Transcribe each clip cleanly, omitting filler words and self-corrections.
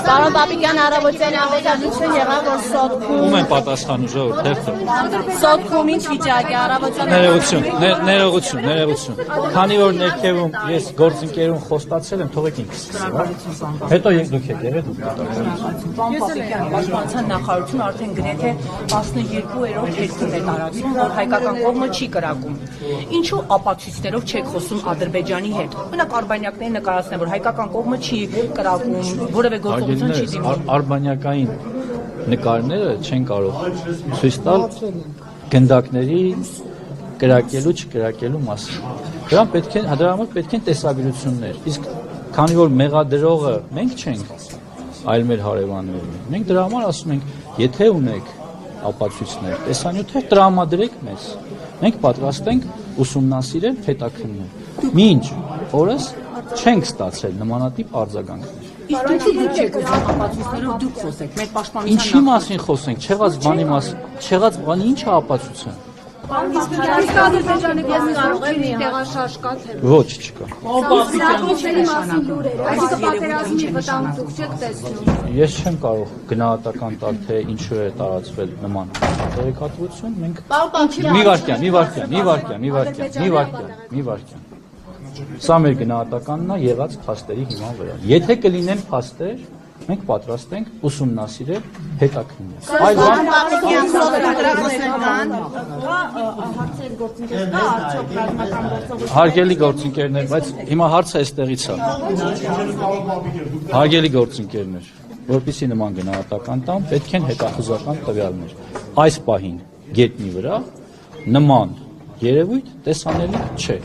Պարոն Պապիկյան, առավոտյան աղետալություն եղավ, որ Սոտքում... Ում են պատասխանում ժողովուրդ, Սոտքում ինչ վիճակ է, առավոտյան... Ներողություն։ Քանի որ ներքևում ես գործընկերուն խոստացել եմ, թողեք ինքս սկսեմ, հետո դուք եք եղեք դուք կատարեք։ Պարոն Պապիկյան, Պաշտպանության նախարարությունը արդեն գրեթե 12-րդ երկում է տարածում, որ հայկական կողմը չի կրակում։ Ինչու ապացույցներով չեք խոսում Ադրբեջանի հետ։ Մենակ արբանյակներին նկարացնեն, որ հայկական կողմը չի կրակում, որևէ գործողություն չի դիմում։ Արբանյակային նկարները չեն կարող ցույց տալ գնդակների կրակելու չկրակելու մասին։ Դրա համար պետք են տեսագրություններ։ Իսկ քանի որ մեղադրողը մենք չենք, այլ մեր հարևաններն են, մենք դրա համար ասում ենք, եթե ունեք ապացույցներ, տեսանյութեր տրամադրեք մեզ։ Մենք պատրաստ ենք ուսումնասիրել, հետաքննել։ Մինչ օրս չենք ստացել նմանատիպ արձագանքներ։ Իսկ ինչու դուք չեք ուզում ապացույցներով դուք խոսեք, մեր պաշտպանության Ինչի մասին խոսենք, չեղած բանի մասին, չեղած բանի ի՞նչ է ապացույցը։ Իսկ Ադրբեջանի կողմից կարող է մի տեղաշարժ կա թե Ոչ, չկա։ Սահմանների մասին լուրեր, այսինքն պատերազմի վտանգ դուք չեք տեսնում։ Ես չեմ կարող գնահատական տալ, թե ինչու է տարածվել նման տեղեկատվություն, մենք մի վարքյան։ Սա մեր գնահատականն է եղած փաստերի հիման վրա։ Եթե կլինեն փաստեր, մենք պատրաստ ենք ուսումնասիրել, հետաքննել։ Այլ հարգելի գործընկերներ, բայց հիմա հարցը այստեղից է։ Հարգելի գործընկերներ, որպեսզի նման գնահատական տան, պետք են հետախուզական տվյալներ։ Այս պահին գետնի վրա նման երևույթ տեսանելի չէ։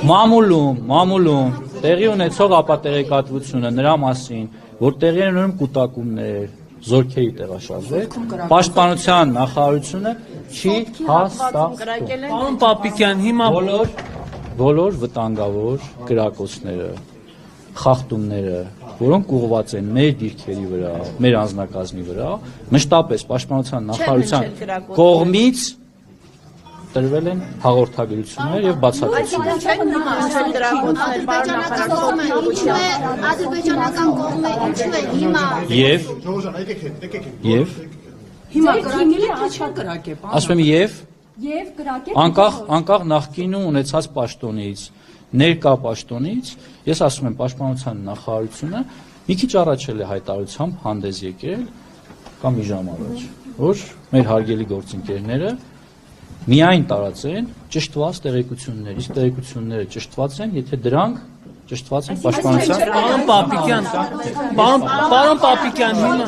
Մամուլում տեղի ունեցող ապատեղեկատվությունը նրա մասին, որ տեղի են ունենում կուտակումներ, զորքերի տեղաշարժեր, պաշտպանության նախարարությունը չի հաստատում։ Պարոն Պապիկյան, հիմա բոլոր վտանգավոր կրակոցները, խախտումները, որոնք ուղղված են մեր դիրքերի վրա, մեր անձնակազմի վրա, մշտապես պաշտպանության նախարարության կողմից տրվել են հաղորդագրություններ եւ բացատրություններ։ Ադրբեջանական կողմը ինչու է հիմա հիմա կրակելի է չէ կրակե, պարոն։ Ասում եմ անկախ նախկինում ունեցած պաշտոնից, ներկա պաշտոնից, ես ասում եմ պաշտպանության նախարարությունը մի քիչ առաջ է հայտարարությամբ հանդես եկել կամ մի ժամ առաջ, որ մեր հարգելի գործընկերները միայն տարածեն ճշտված տեղեկություններ, իսկ տեղեկությունները ճշտված են, եթե դրանք ճշտված են պաշտպանության։ Պարոն Պապիկյան, հիմա